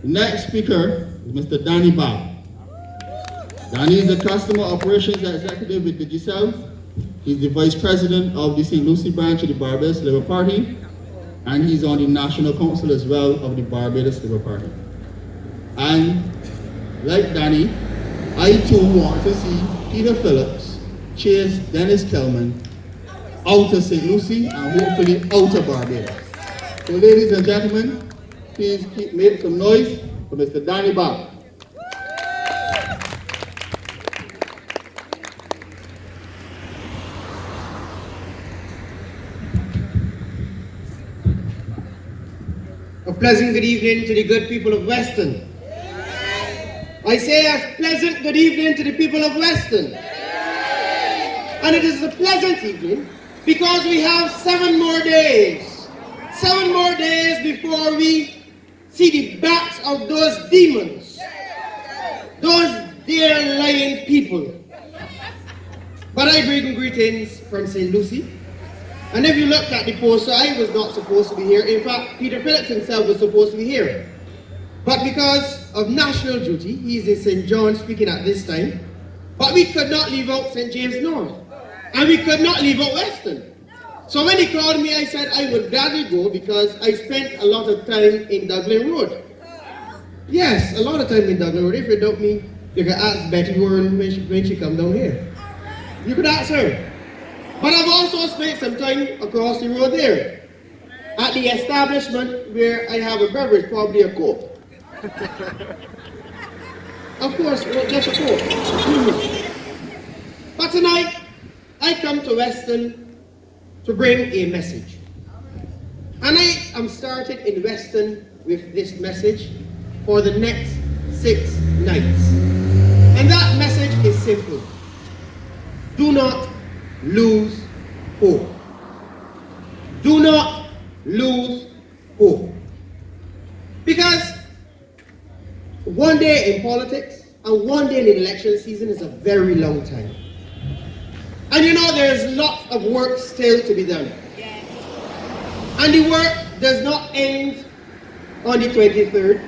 The next speaker is Mr. Danny Babb. Danny is a customer operations executive with Digicel. He's the vice president of the St. Lucie branch of the Barbados Labour Party, and he's on the national council as well of the Barbados Labour Party. And like Danny, I too want to see Peter Phillips chase Dennis Kelman out of St. Lucie and hopefully out of Barbados. So ladies and gentlemen, please keep making some noise for Mr. Danny Babb. A pleasant good evening to the good people of Weston. I say a pleasant good evening to the people of Weston. And it is a pleasant evening because we have 7 more days. 7 more days before we see the backs of those demons. Those dear lying people. But I bring greetings from St. Lucie. And if you looked at the poster, I was not supposed to be here. In fact, Peter Phillips himself was supposed to be here. But because of national duty, he's in St. John speaking at this time. But we could not leave out St. James North. And we could not leave out Weston. So when he called me, I said I would gladly go because I spent a lot of time in Dublin Road. Yes, a lot of time in Dublin Road. If you doubt me, you can ask Betty Warren when she come down here. You could ask her. But I've also spent some time across the road there at the establishment where I have a beverage, probably a Coke. Of course, just a Coke. But tonight, I come to Weston to bring a message. And I am started in Weston with this message for the next 6 nights. And that message is simple. Do not lose hope. Do not lose hope. Because one day in politics and one day in the election season is a very long time. And you know there's lots of work still to be done. And the work does not end on the 23rd.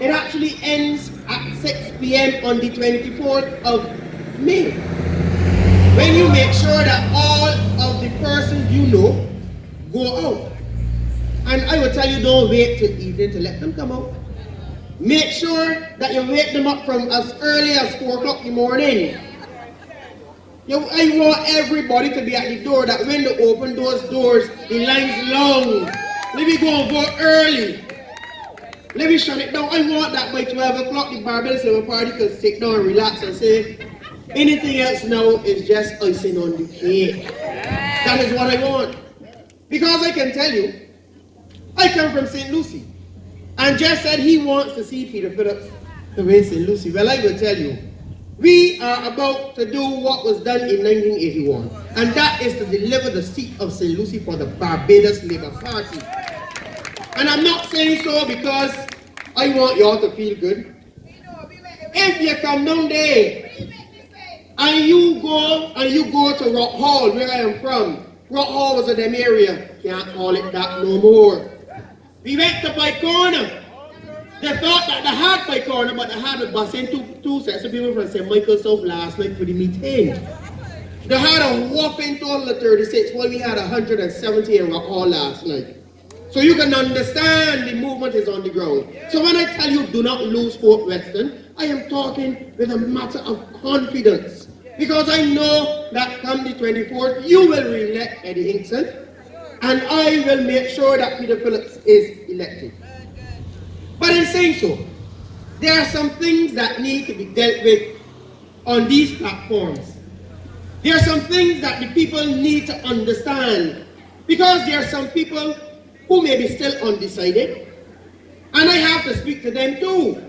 It actually ends at 6 p.m. on the 24th of May. When you make sure that all of the persons you know go out. And I will tell you, don't wait till evening to let them come out. Make sure that you wake them up from as early as 4 o'clock in the morning. I want everybody to be at the door, that when they open those doors, the line's long. Let me go and vote early. Let me shut it down. I want that by 12 o'clock, the Barbados Labour Party can sit down and relax and say, anything else now is just icing on the cake. That is what I want. Because I can tell you, I come from St. Lucie. And Jeff said he wants to see Peter Phillips to win St. Lucie. Well, I will tell you, we are about to do what was done in 1981. And that is to deliver the seat of St. Lucie for the Barbados Labour Party. And I'm not saying so because I want y'all to feel good. If you come down there, and you go to Rock Hall, where I am from. Rock Hall was in them area. Can't call it that no more. We went to Pike Corner. They thought that they had Pike Corner, but they had a bus in two sets of people from St. Michael's South last night for the meeting. They had a whopping total of 36, while we had 170 in Rock Hall last night. So you can understand the movement is on the ground. So when I tell you do not lose hope, Weston, I am talking with a matter of confidence. Because I know that come the 24th, you will re-elect Eddie Hinkson, and I will make sure that Peter Phillips is elected. But in saying so, there are some things that need to be dealt with on these platforms. There are some things that the people need to understand, because there are some people who may be still undecided, and I have to speak to them too.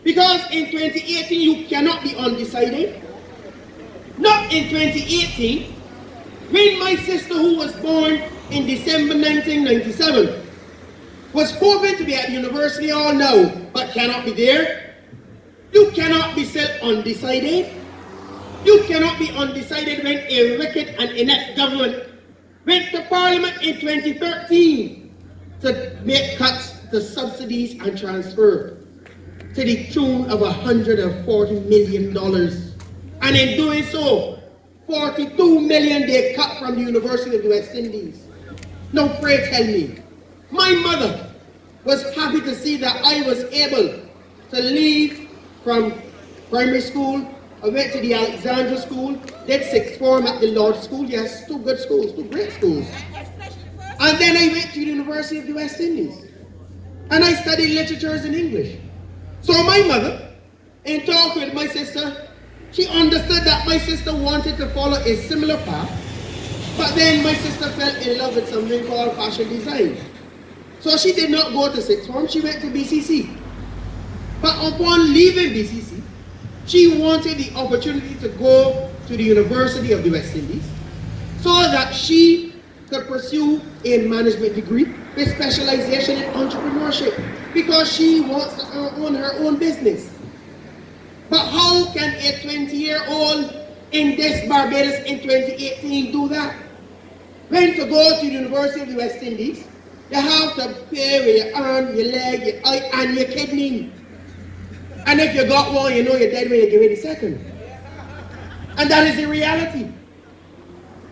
Because in 2018, you cannot be undecided. Not in 2018, when my sister, who was born in December 1997, was hoping to be at university all now, but cannot be there. You cannot be still undecided. You cannot be undecided when a wicked and inept government went to Parliament in 2013 to make cuts the subsidies and transfer to the tune of $140 million. And in doing so, 42 million they cut from the University of the West Indies. Now pray tell me, my mother was happy to see that I was able to leave from primary school. I went to the Alexandra School, did sixth form at the Lord School. Yes, two good schools, two great schools. And then I went to the University of the West Indies. And I studied literatures and English. So my mother, in talking with my sister, she understood that my sister wanted to follow a similar path, but then my sister fell in love with something called fashion design. So she did not go to sixth form, she went to BCC. But upon leaving BCC, she wanted the opportunity to go to the University of the West Indies so that she could pursue a management degree with specialization in entrepreneurship because she wants to own her own business. But how can a 20-year-old in this Barbados in 2018 do that? When to go to the University of the West Indies, you have to pay with your arm, your leg, your eye, and your kidney. And if you got one, you know you're dead when you give it a second. And that is the reality.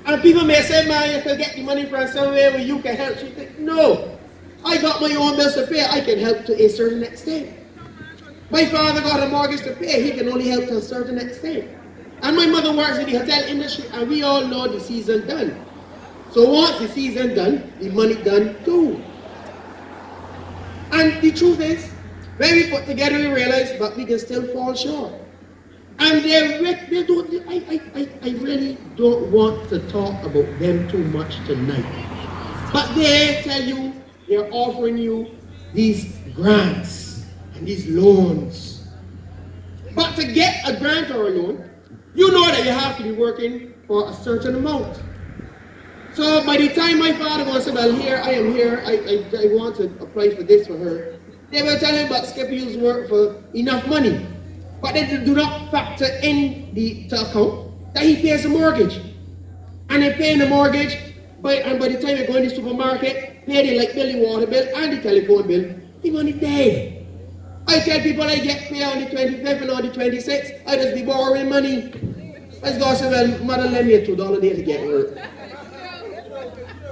And people may say, man, you can get the money from somewhere where you can help. No, I got my own bills to pay. I can help to a certain extent. My father got a mortgage to pay. He can only help to a certain extent. And my mother works in the hotel industry, and we all know the season done. So once the season done, the money done too. And the truth is, when we put together, we realize, but we can still fall short. And I really don't want to talk about them too much tonight. But they tell you, they're offering you these grants and these loans. But to get a grant or a loan, you know that you have to be working for a certain amount. So by the time my father wants to say, well, here, I am here, I want to apply for this for her, they will tell him, but Skip, you work for enough money. But they do not factor in the account that he pays a mortgage. And they pay the mortgage, and by the time you go in the supermarket, pay the light bill, the water bill, and the telephone bill, the money dead. I tell people I get paid on the 25th and on the 26th, I just be borrowing money. Let's go say, well, mother lend me $2 a day to get work.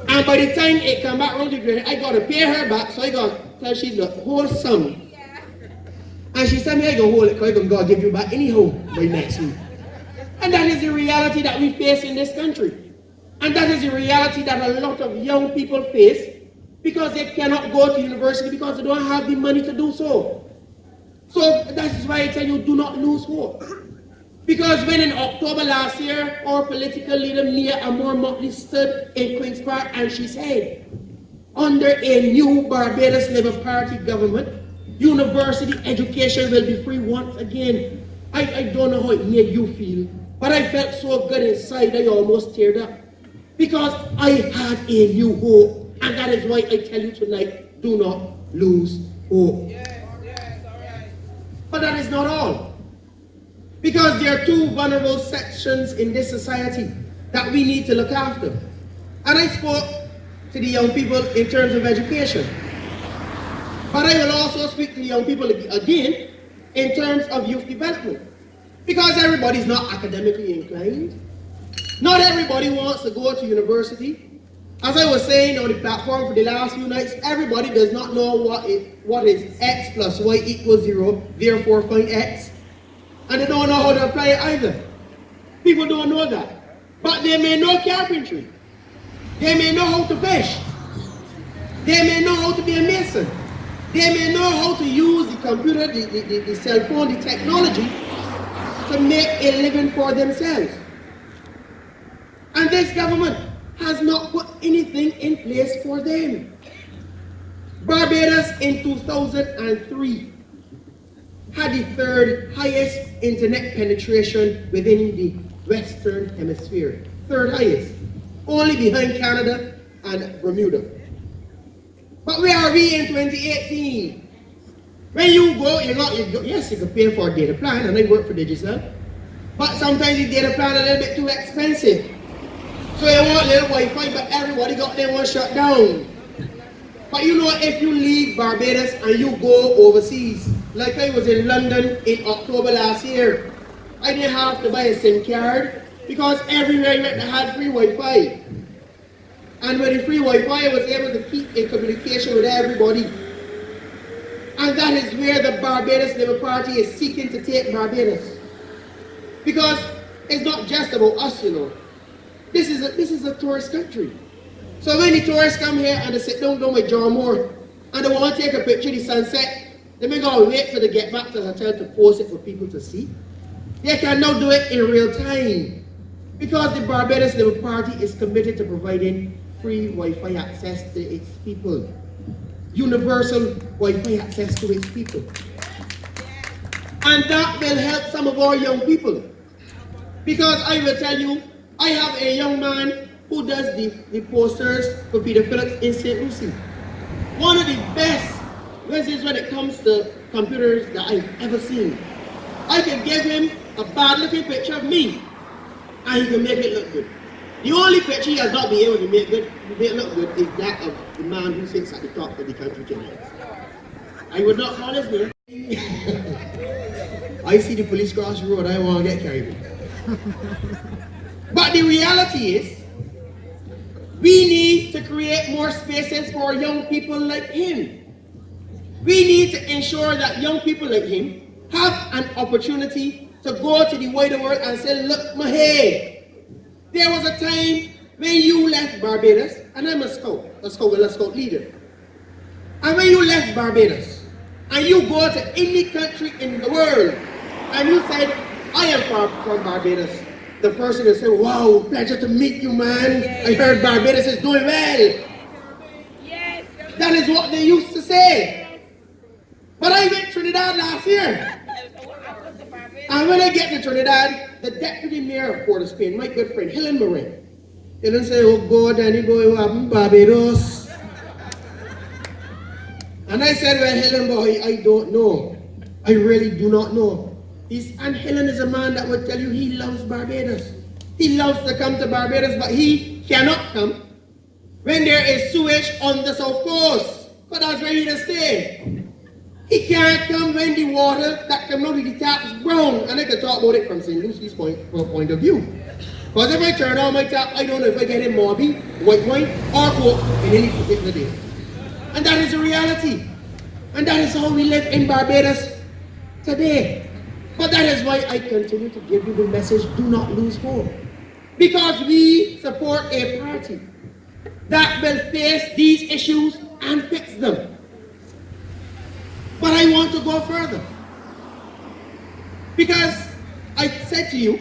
And by the time it come back around the grade, I got to pay her back, so I got to tell she the whole sum. And she said, me, I go hold it, because I'm going to give you back anyhow by next week. And that is the reality that we face in this country. And that is the reality that a lot of young people face because they cannot go to university because they don't have the money to do so. So that is why I tell you, do not lose hope. Because when in October last year, our political leader, Mia Amor-Motley, stood in Queen's Park and she said, under a new Barbados Labour Party government, university education will be free once again. I don't know how it made you feel, but I felt so good inside I almost teared up. Because I had a new hope, and that is why I tell you tonight, do not lose hope. But that is not all. Because there are two vulnerable sections in this society that we need to look after. And I spoke to the young people in terms of education. But I will also speak to the young people again in terms of youth development. Because everybody is not academically inclined. Not everybody wants to go to university. As I was saying on the platform for the last few nights, everybody does not know what is x plus y equals 0, therefore find x. And they don't know how to apply it either. People don't know that. But they may know carpentry. They may know how to fish. They may know how to be a mason. They may know how to use the computer, the cell phone, the technology to make a living for themselves. And this government has not put anything in place for them. Barbados in 2003 had the third highest internet penetration within the Western Hemisphere. Third highest. Only behind Canada and Bermuda. But where are we in 2018? When you go, yes, you can pay for a data plan, and I work for Digicel. But sometimes the data plan is a little bit too expensive. So you want little Wi-Fi, but everybody got their one shut down. But you know, if you leave Barbados and you go overseas, like I was in London in October last year, I didn't have to buy a SIM card because everywhere I went I had free Wi-Fi. And with the free Wi-Fi, I was able to keep in communication with everybody. And that is where the Barbados Labour Party is seeking to take Barbados. Because it's not just about us, you know. This is a tourist country. So when the tourists come here and they sit down with John Moore and they want to take a picture of the sunset, they may go wait till they get back to the hotel to post it for people to see. They can now do it in real time because the Barbados Labour Party is committed to providing free Wi-Fi access to its people. Universal Wi-Fi access to its people. And that will help some of our young people. Because I will tell you, I have a young man who does the posters for Peter Phillips in St. Lucie. One of the best wizards when it comes to computers that I've ever seen. I can give him a bad looking picture of me and he can make it look good. The only picture he has not been able to make it look good is that of the man who sits at the top of the country tonight. I would not call his name. I see the police cross the road, I want to get carried away. But the reality is, we need to create more spaces for young people like him. We need to ensure that young people like him have an opportunity to go to the wider world and say, look, hey, there was a time when you left Barbados, and I'm a scout leader. And when you left Barbados, and you go to any country in the world, and you said, I am from Barbados, the person will say, wow, pleasure to meet you, man. Yes. I heard Barbados is doing well. Yes. That is what they used to say. Yes. But I went to Trinidad last year. And when I get to Trinidad, the deputy mayor of Port of Spain, my good friend, Helen Morin, Helen say, oh God, Danny boy, what happened Barbados? And I said, well, Helen boy, I don't know. I really do not know. And Helen is a man that would tell you he loves Barbados. He loves to come to Barbados, but he cannot come when there is sewage on the south coast. But that's where he does stay. He can't come when the water that comes out of the tap is brown. And I can talk about it from St. Lucie's point of view. Because if I turn on my tap, I don't know if I get in Morby, white wine, or Coke in any particular day. And that is the reality. And that is how we live in Barbados today. But that is why I continue to give you the message, do not lose hope. Because we support a party that will face these issues and fix them. But I want to go further. Because I said to you,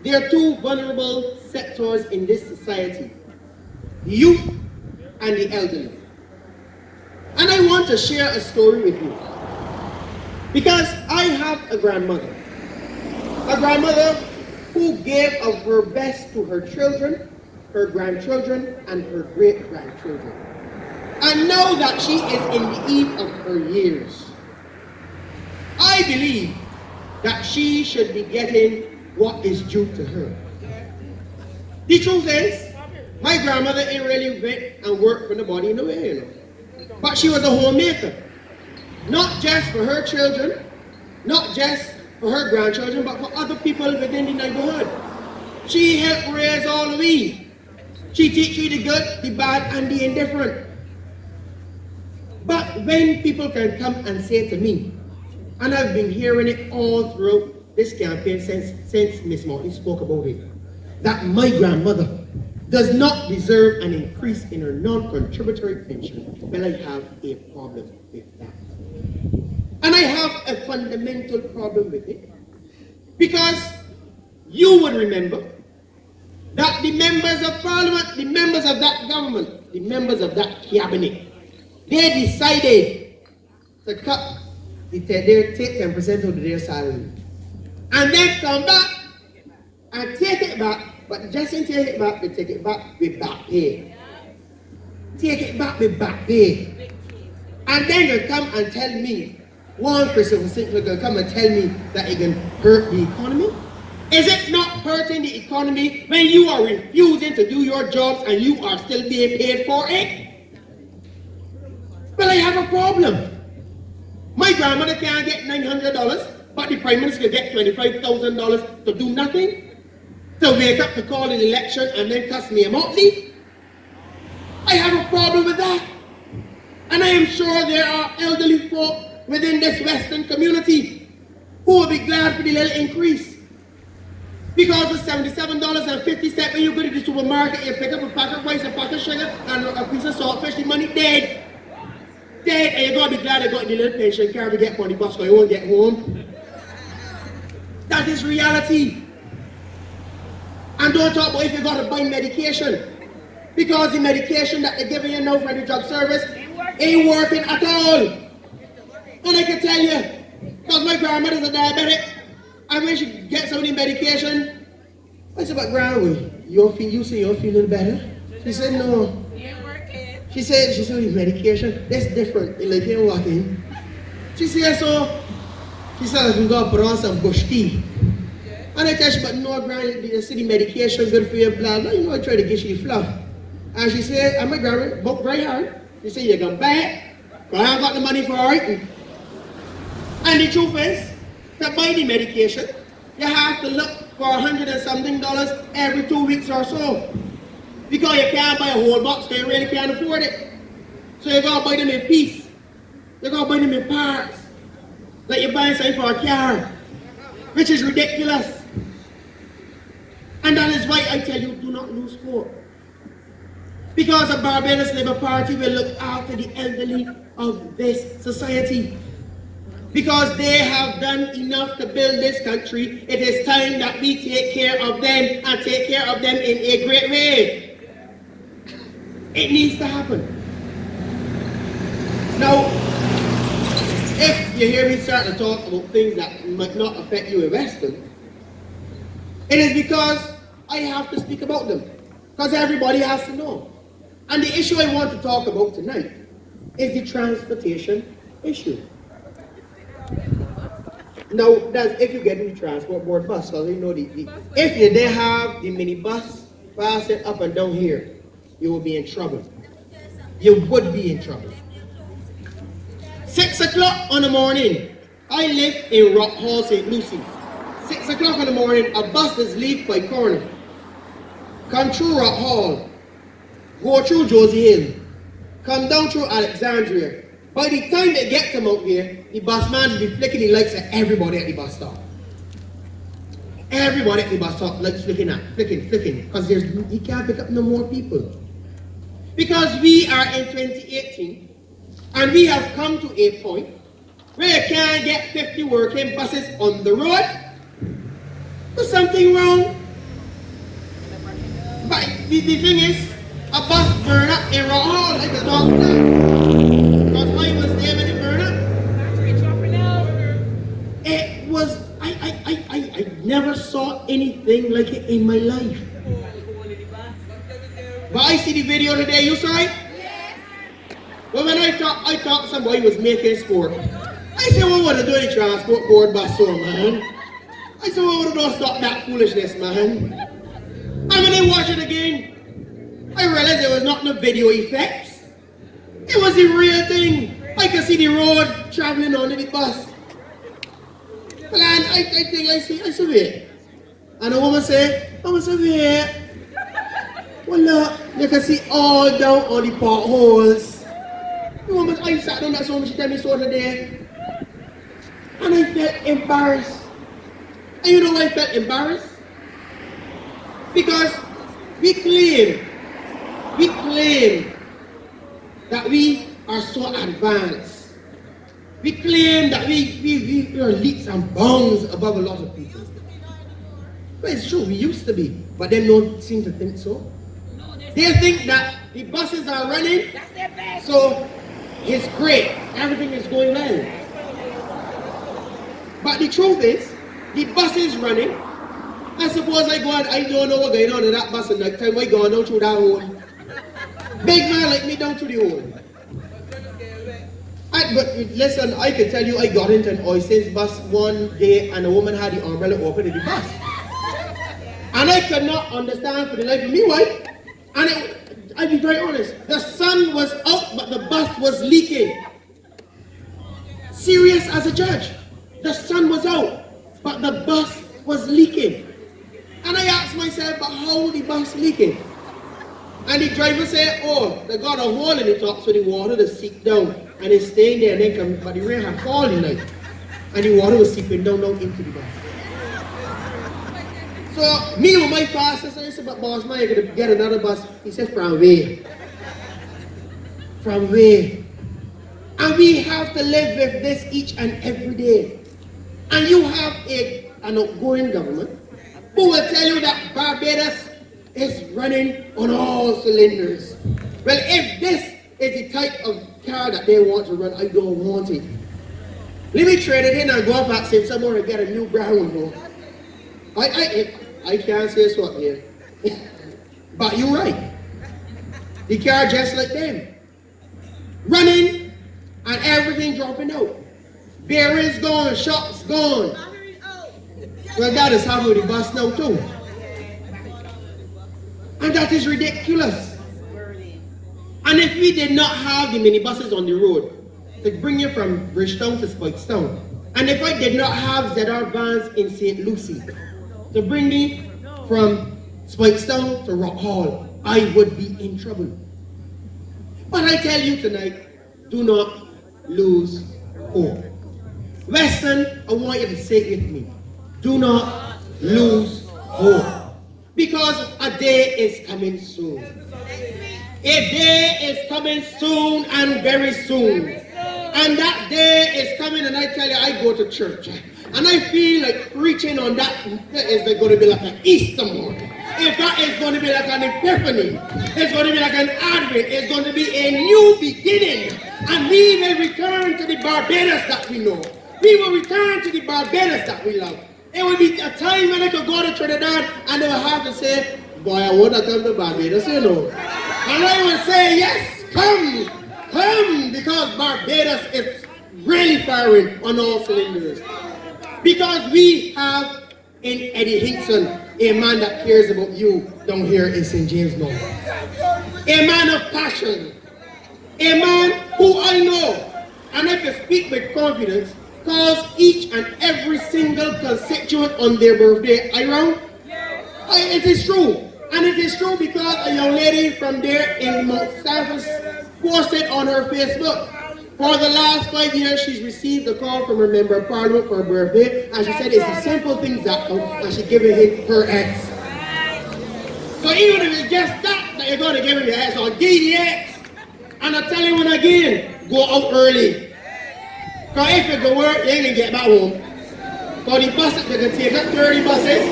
there are two vulnerable sectors in this society, the youth and the elderly. And I want to share a story with you. Because I have a grandmother who gave of her best to her children, her grandchildren, and her great-grandchildren. And now that she is in the eve of her years, I believe that she should be getting what is due to her. The truth is, my grandmother ain't really went and worked for nobody in the way, you know. But she was a homemaker. Not just for her children, not just for her grandchildren, but for other people within the neighborhood. She helped raise all we. She teach you the good, the bad, and the indifferent. But when people can come and say to me, and I've been hearing it all throughout this campaign since Miss Martin spoke about it, that my grandmother does not deserve an increase in her non-contributory pension, well, I have a problem with that. And I have a fundamental problem with it. Because you would remember that the members of parliament, the members of that government, the members of that cabinet, they decided to cut take 10% of their salary. And then come back and take it back, but just in take it back, they take it back with back pay. Take it back with back pay. And then they come and tell me, one Christopher Sinclair will come and tell me that it can hurt the economy? Is it not hurting the economy when you are refusing to do your jobs and you are still being paid for it? Well, I have a problem. My grandmother can't get $900, but the Prime Minister can get $25,000 to do nothing? To wake up to call an election and then cuss me remotely? I have a problem with that. And I am sure there are elderly folk within this Western community who will be glad for the little increase. Because of $77.50 when you go to the supermarket, you pick up a pack of rice, a pack of sugar, and a piece of saltfish, the money dead. Dead, and you're going to be glad I got the little pension card to get on the bus because you won't get home. That is reality. And don't talk about if you got to buy medication. Because the medication that they're giving you now for the drug service ain't working at all. And I can tell you, because my grandmother's a diabetic, and when she gets some of the medication, I said, but grandma, you say you're feeling better? She said, no. She said, the medication, that's different. Like you walk in. She said, she said, I can go put on some bush tea. And I tell her, but no, grandma, you see the medication good for you, blah, blah. You know, I try to get you fluff. And she said, and my grandma worked very hard. She said, you come back, but I haven't got the money for it. And the truth is, to buy the medication, you have to look for $100 and something every 2 weeks or so. Because you can't buy a whole box, because you really can't afford it. So you gotta buy them in piece. You gotta buy them in parts. Like you're buying something for a car, which is ridiculous. And that is why I tell you, do not lose hope. Because the Barbados Labour Party will look after the elderly of this society. Because they have done enough to build this country, it is time that we take care of them and take care of them in a great way. It needs to happen. Now, if you hear me start to talk about things that might not affect you in Weston, it is because I have to speak about them. Because everybody has to know. And the issue I want to talk about tonight is the transportation issue. Now, that's if you get in the transport board bus, because you know if you didn't have the minibus passing up and down here, you will be in trouble. You would be in trouble. 6 o'clock in the morning, I live in Rock Hall, St. Lucie. 6 o'clock in the morning, a bus is leave by corner, come through Rock Hall, go through Josie Hill, come down through Alexandria. By the time they get to Mount Gay, the bus man will be flicking the lights at everybody at the bus stop. Everybody at the bus stop lights flicking, because he can't pick up no more people. Because we are in 2018, and we have come to a point where you can't get 50 working buses on the road. There's something wrong. But the thing is, a bus burn up in Rock Hall, like a dog. Because mine was there when it burned up. It was, I never saw anything like it in my life. But I see the video today, you saw it? Yes. Well, when I thought somebody was making sport. I said, what would I do in the transport board bus, so, man? I said, what would I do to stop that foolishness, man? And when I watch it again, I realized there was not no video effects. It was the real thing. I could see the road traveling on the bus. And I think I said, wait. And the woman said, wait. Well, look, you can see all down on the potholes. The woman, I sat down that so much, she tell me so today. And I felt embarrassed. And you know why I felt embarrassed? Because we claim that we are so advanced. We claim that we are leaps and bounds above a lot of people. But it's true, we used to be, but they don't seem to think so. They think that the buses are running, so it's great, everything is going well. But the truth is, the bus is running. I suppose I go and I don't know what's going on in that bus and that time I go down through that hole. Big man like me down through the hole. But listen, I can tell you I got into an Oysters bus one day and a woman had the umbrella open in the bus. And I could not understand for the life of me why. And I'll be very honest, the sun was out but the bus was leaking. Serious as a judge. The sun was out, but the bus was leaking. And I asked myself, but how the bus leaking? And the driver said, oh, they got a hole in the top so the water to seep down. And it's staying there and then come, but the rain had fallen like. And the water was seeping down into the bus. So me with my fastest, I said, but boss man, you're gonna get another bus. He said, from where? From where? And we have to live with this each and every day. And you have an outgoing government who will tell you that Barbados is running on all cylinders. Well, if this is the type of car that they want to run, I don't want it. Let me trade it in and go back to somewhere and get a new brown one. I can't say so here. But you're right. The car just like them. Running and everything dropping out. Bearings gone, shocks gone. Well, that is how the bus now too. And that is ridiculous. And if we did not have the minibuses on the road to bring you from Bridgetown to Spikestown, and if I did not have ZR vans in St. Lucie to bring me from Spikestown to Rock Hall, I would be in trouble. But I tell you tonight, do not lose hope. Weston, I want you to say it with me. Do not lose hope. Because a day is coming soon. A day is coming soon and very soon. And that day is coming, and I tell you, I go to church. And I feel like preaching on that is going to be like an Easter morning. If that is going to be like an epiphany, it's going to be like an advent, it's going to be a new beginning. And we will return to the Barbados that we know. We will return to the Barbados that we love. It will be a time when I could go to Trinidad and they will have to say, boy, I want to come to Barbados, you know. And I will say, yes, come, because Barbados is really firing on all cylinders. Because we have in Eddie Hinkson, a man that cares about you down here in St. James North. A man of passion. A man who I know, and I can speak with confidence, calls each and every single constituent on their birthday around. It is true. And it is true because a young lady from there in Mount Stanford posted on her Facebook. For the last 5 years, she's received a call from her member of parliament for her birthday, and she said it's the simple things that count, and she's giving him her ex. So even if it's just that you're going to give him your ex, or give the ex, and I tell you one again, go out early. Because if you go work, you ain't going to get back home. For the buses, they can take up 30 buses,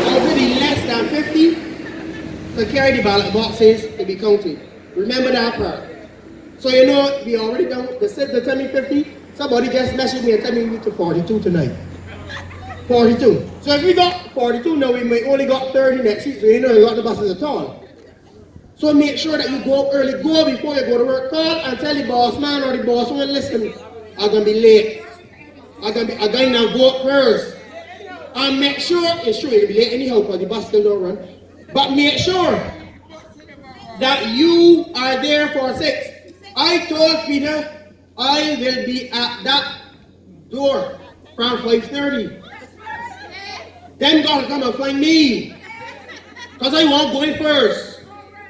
or maybe less than 50, to carry the ballot boxes to be counted. Remember that part. So you know, we already done, they said they tell me 50, somebody just messaged me and tell me we need to 42 tonight. 42. So if we got 42 now, we may only got 30 next week, so you know you got the buses at all. So make sure that you go early, go before you go to work, call and tell the boss man or the boss woman, listen, I'm going to be late. I'm going to go first. And make sure, it's true, you'll be late anyhow because the bus still don't run, but make sure that you are there for 6. I told Peter I will be at that door from 5:30. Then God come and find me. Because I want going first.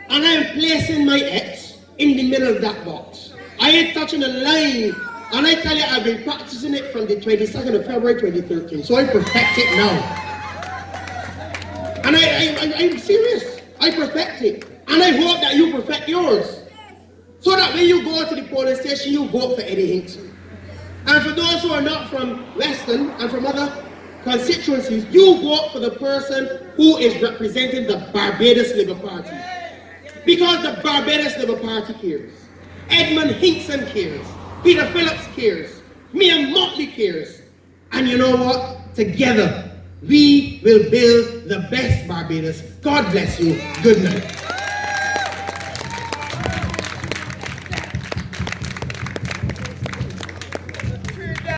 And I am placing my ex in the middle of that box. I ain't touching a line. And I tell you, I've been practicing it from the 22nd of February 2013. So I perfect it now. And I'm serious. I perfect it. And I hope that you perfect yours. So that when you go to the polling station, you vote for Eddie Hinkson. And for those who are not from Weston and from other constituencies, you vote for the person who is representing the Barbados Labour Party. Because the Barbados Labour Party cares. Edmund Hinkson cares. Peter Phillips cares. Mia Motley cares. And you know what? Together, we will build the best Barbados. God bless you. Good night.